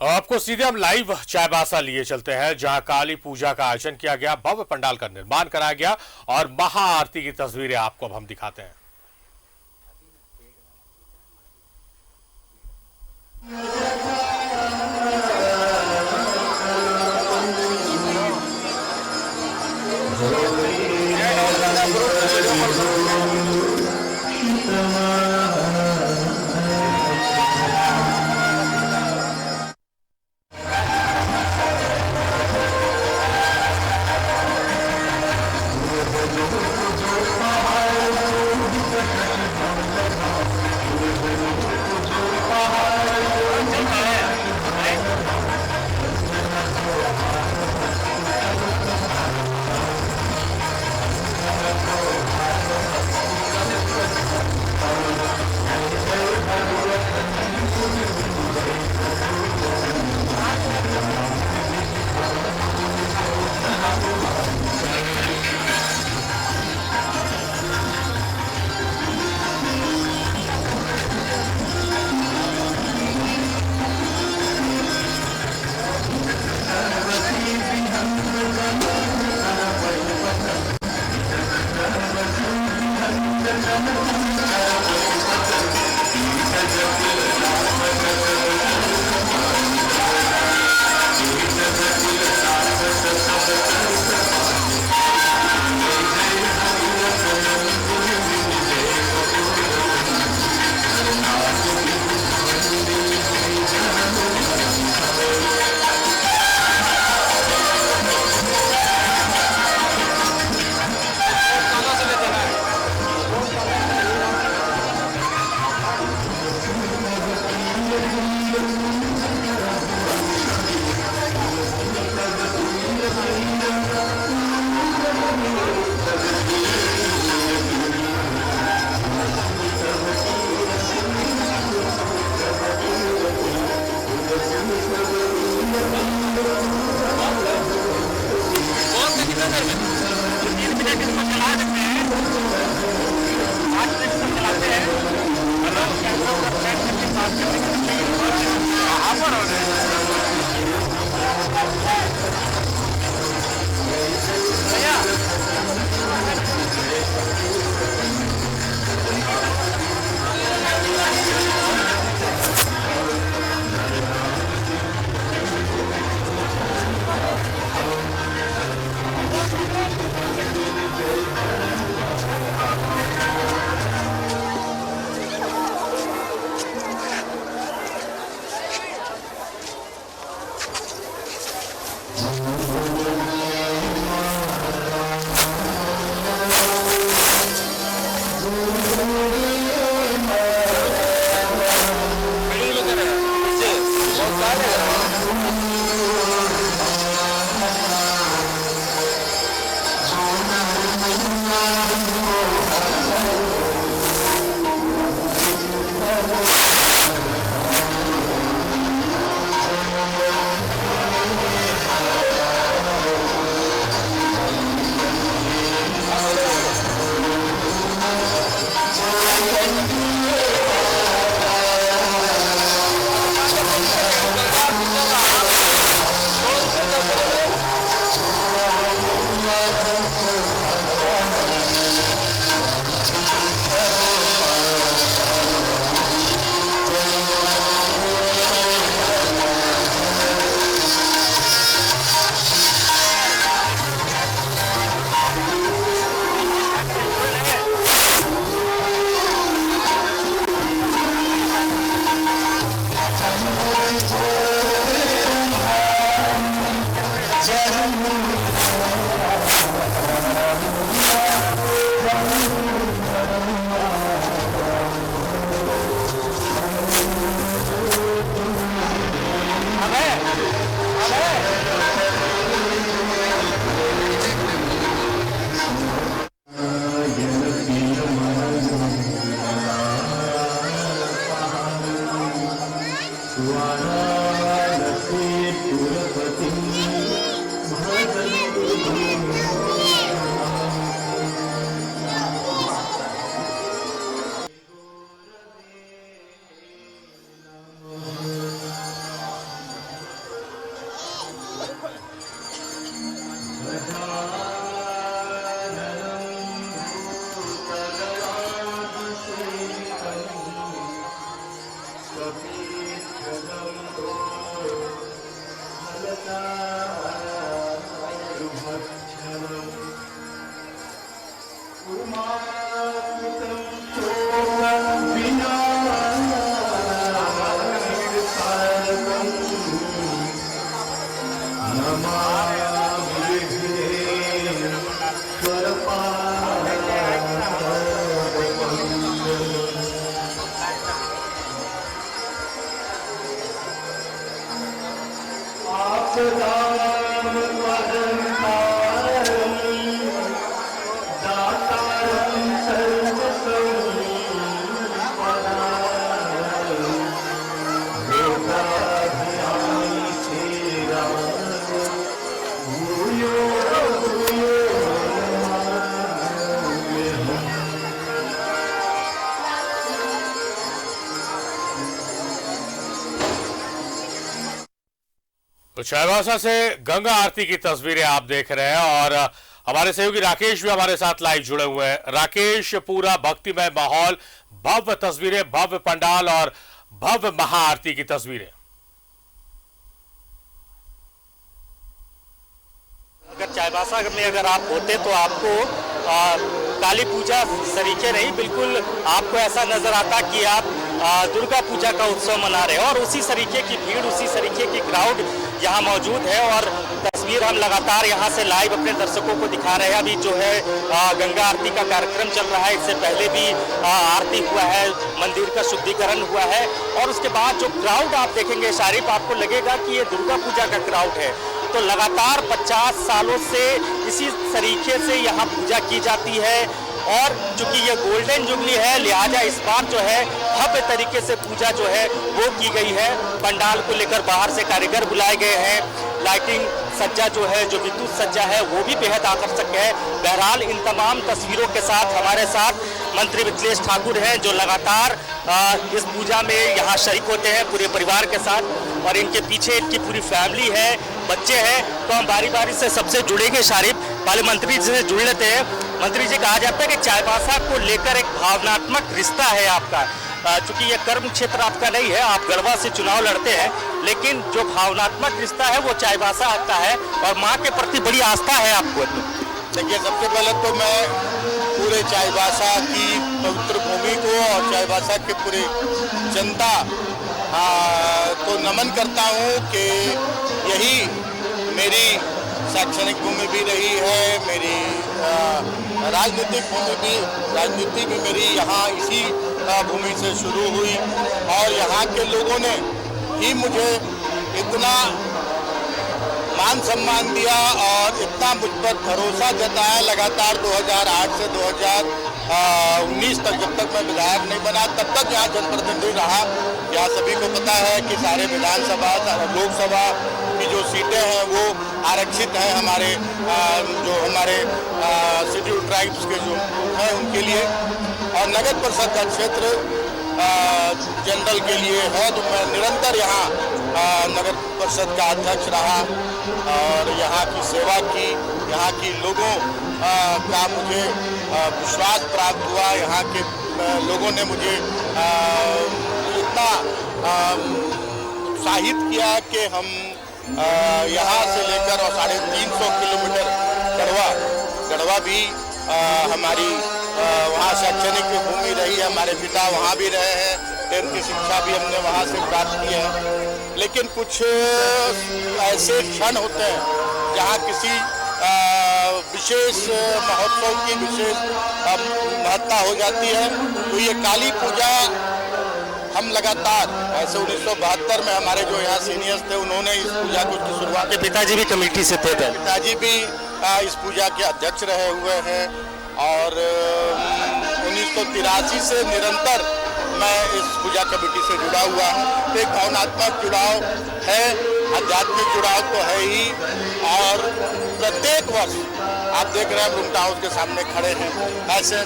आपको सीधे हम लाइव चाईबासा लिए चलते हैं, जहां काली पूजा का आयोजन किया गया, भव्य पंडाल का निर्माण कराया गया और महाआरती की तस्वीरें आपको अब हम दिखाते हैं। तो चाईबासा से गंगा आरती की तस्वीरें आप देख रहे हैं और हमारे सहयोगी राकेश भी हमारे साथ लाइव जुड़े हुए हैं। राकेश, पूरा भक्तिमय माहौल, भव्य तस्वीरें, भव्य पंडाल और भव्य महाआरती की तस्वीरें। अगर चाईबासा में अगर आप होते तो आपको काली पूजा सरीखे नहीं, बिल्कुल आपको ऐसा नजर आता कि आप दुर्गा पूजा का उत्सव मना रहे हो और उसी तरीके की भीड़, उसी तरीके की क्राउड यहाँ मौजूद है। और तस्वीर हम लगातार यहाँ से लाइव अपने दर्शकों को दिखा रहे हैं। अभी जो है गंगा आरती का कार्यक्रम चल रहा है, इससे पहले भी आरती हुआ है, मंदिर का शुद्धिकरण हुआ है और उसके बाद जो क्राउड आप देखेंगे शारिफ, आपको लगेगा कि ये दुर्गा पूजा का क्राउड है। तो लगातार 50 सालों से इसी तरीके से यहाँ पूजा की जाती है और चूंकि ये गोल्डन जुबली है, लिहाजा इस बार जो है भव्य तरीके से पूजा जो है वो की गई है। पंडाल को लेकर बाहर से कारीगर बुलाए गए हैं, लाइटिंग सज्जा जो है, जो विद्युत सज्जा है वो भी बेहद आकर्षक है। बहरहाल इन तमाम तस्वीरों के साथ हमारे साथ मंत्री मिथिलेश ठाकुर हैं, जो लगातार इस पूजा में यहाँ शरीक होते हैं पूरे परिवार के साथ और इनके पीछे इनकी पूरी फैमिली है, बच्चे हैं। तो हम बारी बारी से सबसे जुड़ेंगे। शारिफ, पहले मंत्री जी से जुड़ लेते हैं। मंत्री जी, कहा जाता है कि चाईबासा को लेकर एक भावनात्मक रिश्ता है आपका, चूंकि ये कर्म क्षेत्र आपका नहीं है, आप गढ़वा से चुनाव लड़ते हैं, लेकिन जो भावनात्मक रिश्ता है वो चाईबासा का है और माँ के प्रति बड़ी आस्था है आपको। देखिए, सबसे पहले तो मैं पूरे चाईबासा की पवित्र भूमि को और चाईबासा के पूरे जनता को नमन करता हूँ कि यही मेरी शैक्षणिक भूमि भी रही है, मेरी राजनीतिक भूमि भी, राजनीति भी मेरी यहाँ इसी भूमि से शुरू हुई और यहाँ के लोगों ने ही मुझे इतना मान सम्मान दिया और इतना मुझ पर भरोसा जताया। लगातार 2008 से 2019 तक, जब तक मैं विधायक नहीं बना तब तक यहाँ जनप्रतिनिधि रहा। यहाँ सभी को पता है कि सारे विधानसभा, लोकसभा की जो सीटें हैं वो आरक्षित हैं हमारे जो हमारे शेड्यूल ट्राइब्स के जो हैं उनके लिए, और नगर परिषद का क्षेत्र जनरल के लिए है। तो मैं निरंतर यहाँ नगर परिषद का अध्यक्ष रहा और यहाँ की सेवा की, यहाँ के लोगों का मुझे विश्वास प्राप्त हुआ। यहाँ के लोगों ने मुझे इतना उत्साहित किया कि हम यहाँ से लेकर और 350 किलोमीटर गढ़वा भी हमारी वहाँ शैक्षणिक भूमि रही है, हमारे पिता वहाँ भी रहे हैं, 10th की शिक्षा भी हमने वहाँ से प्राप्त की है। लेकिन कुछ ऐसे क्षण होते हैं जहाँ किसी विशेश महोत्सव की विशेष महत्ता हो जाती है। तो ये काली पूजा हम लगातार ऐसे 1972 में हमारे जो यहाँ सीनियर्स थे उन्होंने इस पूजा को की शुरुआत की। पिताजी भी कमेटी से थे, पिताजी भी इस पूजा के अध्यक्ष रहे हुए हैं और 1983 से निरंतर मैं इस पूजा कमेटी से जुड़ा हुआ हूँ। एक भावनात्मक जुड़ाव है, आध्यात्मिक जुड़ाव तो है ही, और प्रत्येक वर्ष आप देख रहे हैं ब्रूमटा हाउस के सामने खड़े हैं। ऐसे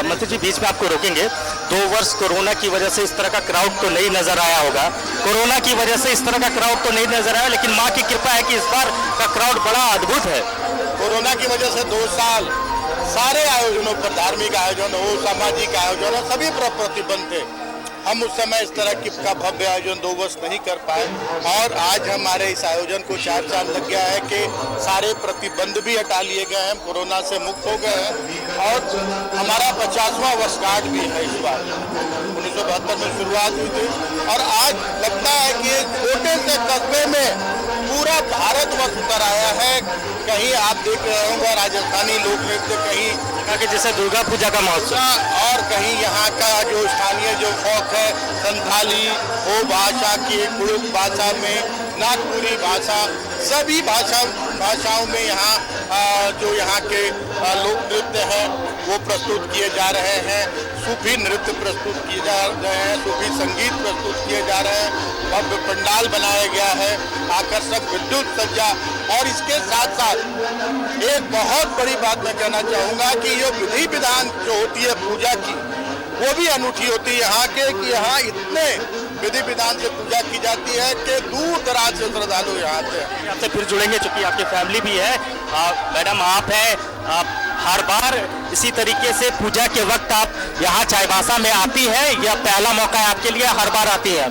मंत्री जी, बीच में आपको रोकेंगे, 2 वर्ष कोरोना की वजह से इस तरह का क्राउड तो नहीं नजर आया होगा, कोरोना की वजह से इस तरह का क्राउड तो नहीं नजर आया, लेकिन माँ की कृपा है कि इस बार का क्राउड बड़ा अद्भुत है। कोरोना की वजह से 2 साल सारे आयोजनों पर, धार्मिक आयोजन हो, सामाजिक आयोजन हो, सभी पर प्रतिबंध थे। हम उस समय इस तरह का भव्य आयोजन 2 वर्ष नहीं कर पाए और आज हमारे इस आयोजन को 4 साल लग गया है कि सारे प्रतिबंध भी हटा लिए गए हैं, कोरोना से मुक्त हो गए हैं और हमारा 50वां वर्षगांठ भी है इस बार। 1972 में शुरुआत हुई थी और आज लगता है कि एक छोटे से कस्बे में पूरा भारतवर्ष उतर आया है। कहीं आप देख रहे होंगे राजस्थानी लोक नृत्य, कहीं जैसे दुर्गा पूजा का महोत्सव, और कहीं यहाँ का जो स्थानीय जो फोक है संथाली वो भाषा की कुड़ुक भाषा में, नागपुरी भाषा, सभी भाषाओं में यहाँ जो यहाँ के लोक नृत्य हैं वो प्रस्तुत किए जा रहे हैं। सूफी नृत्य प्रस्तुत किए जा रहे हैं, सूफी संगीत प्रस्तुत किए जा रहे हैं, भव्य पंडाल बनाया गया है, आकर्षक विद्युत सज्जा। और इसके साथ साथ एक बहुत बड़ी बात मैं कहना चाहूँगा कि ये विधि विधान जो होती है पूजा की वो भी अनूठी होती है यहाँ के, कि यहाँ इतने विधि विधान से पूजा की जाती है कि दूर दराज से श्रद्धालु यहाँ आते हैं। आपसे फिर जुड़ेंगे चूंकि आपकी फैमिली भी है। मैडम आप हैं, हर बार इसी तरीके से पूजा के वक्त आप यहाँ चाईबासा में आती है या पहला मौका है आपके लिए, हर बार आती है?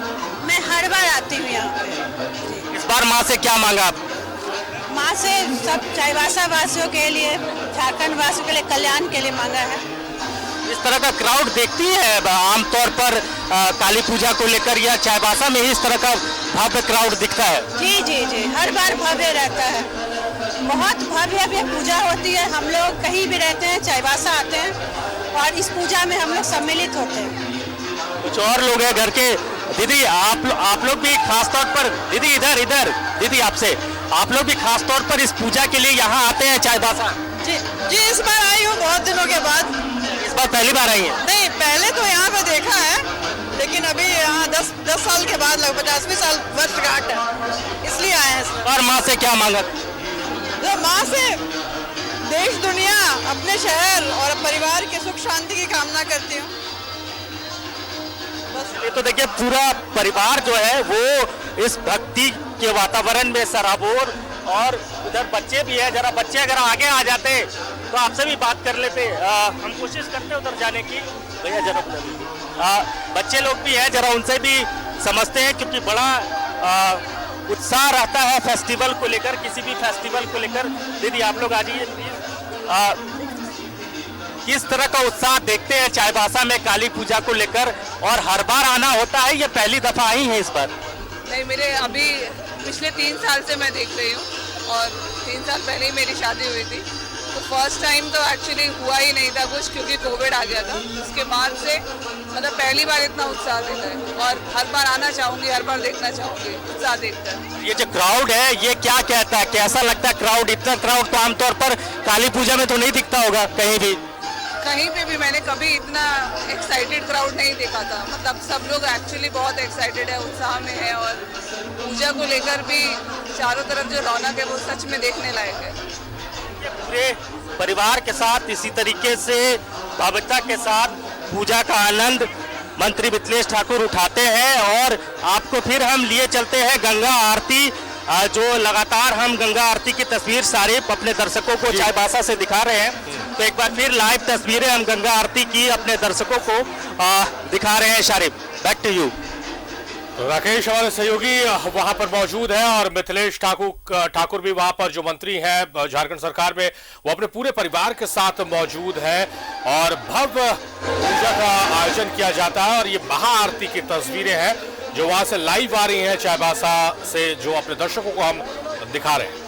मैं हर बार आती हूँ यहाँ पे। इस बार माँ से क्या मांगा आप? माँ से सब चाईबासा वासियों के लिए, झारखंड वासियों के लिए कल्याण के लिए मांगा है। इस तरह का क्राउड देखती है आमतौर पर काली पूजा को लेकर, या चाईबासा में ही इस तरह का भव्य क्राउड दिखता है? जी जी जी, हर बार भव्य रहता है, बहुत भव्य पूजा होती है। हम लोग कहीं भी रहते हैं चाईबासा आते हैं और इस पूजा में हम लोग सम्मिलित होते हैं। कुछ और लोग हैं घर के। दीदी आप लोग भी खास तौर पर, दीदी इधर दीदी आपसे, आप लोग भी खास तौर पर इस पूजा के लिए यहाँ आते हैं चाईबासा? जी जी, इस बार आई हूँ बहुत दिनों के बाद। इस बार पहली बार आई है? नहीं, पहले तो यहाँ पे देखा है, लेकिन अभी यहाँ 10 साल के बाद, लगभग 50वीं साल वर्षगांठ है, इसलिए आए हैं। और माँ से क्या मांगा? जो माँ से देश दुनिया, अपने शहर और परिवार के सुख शांति की कामना करती हूँ। ये तो देखिए पूरा परिवार जो है वो इस भक्ति के वातावरण में सराबोर, और उधर बच्चे भी है। जरा बच्चे अगर आगे आ जाते तो आपसे भी बात कर लेते। हम कोशिश करते हैं उधर जाने की। भैया जरा बच्चे लोग भी हैं, जरा उनसे भी समझते हैं, क्योंकि बड़ा उत्साह रहता है फेस्टिवल को लेकर, किसी भी फेस्टिवल को लेकर। दीदी आप लोग आ जाइए प्लीज। किस तरह का उत्साह देखते हैं चाईबासा में काली पूजा को लेकर, और हर बार आना होता है या पहली दफा आई है इस बार? नहीं, मेरे अभी पिछले 3 साल से मैं देख रही हूँ और 3 साल पहले ही मेरी शादी हुई थी, तो फर्स्ट टाइम तो एक्चुअली हुआ ही नहीं था कुछ, क्योंकि कोविड आ गया था। उसके बाद से मतलब पहली बार इतना उत्साह देता है और हर बार आना चाहूँगी, हर बार देखना चाहूँगी, उत्साह देखता है। ये जो क्राउड है ये क्या कहता है, कैसा लगता है क्राउड? इतना क्राउड तो आमतौर पर काली पूजा में तो नहीं दिखता होगा कहीं भी। कहीं पे भी मैंने कभी इतना एक्साइटेड क्राउड नहीं देखा था। मतलब सब लोग एक्चुअली बहुत एक्साइटेड है, उत्साह में है, और पूजा को लेकर भी चारों तरफ जो रौनक है वो सच में देखने लायक है। पूरे परिवार के साथ इसी तरीके से भव्यता के साथ पूजा का आनंद मंत्री मिथिलेश ठाकुर उठाते हैं, और आपको फिर हम लिए चलते हैं गंगा आरती, जो लगातार हम गंगा आरती की तस्वीर सारे अपने दर्शकों को चाईबासा से दिखा रहे हैं। तो एक बार फिर लाइव तस्वीरें हम गंगा आरती की अपने दर्शकों को दिखा रहे हैं। Sharif, back to you. Rakesh हमारे सहयोगी वहां पर मौजूद है, और मिथिलेश ठाकुर भी वहां पर, जो मंत्री हैं झारखंड सरकार में, वो अपने पूरे परिवार के साथ मौजूद है, और भव्य पूजा का आयोजन किया जाता है। और ये महाआरती की तस्वीरें हैं जो वहां से लाइव आ रही हैं चाईबासा से, जो अपने दर्शकों को हम दिखा रहे हैं।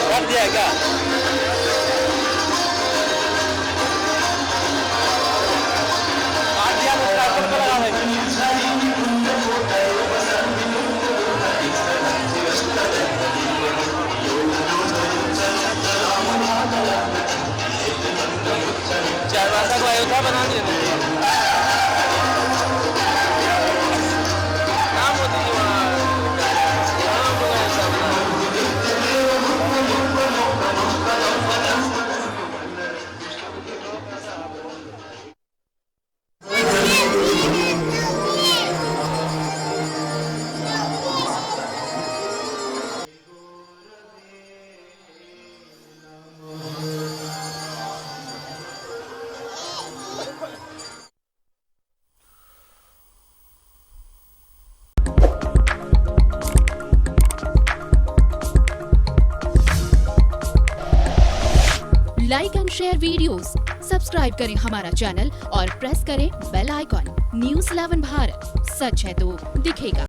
कर दिया क्या? चाईबासा को अयोध्या बना दिया नाम होती है वहाँ। Like and share videos, subscribe करें हमारा चैनल और प्रेस करें बेल आइकॉन। News 11 भारत, सच है तो दिखेगा।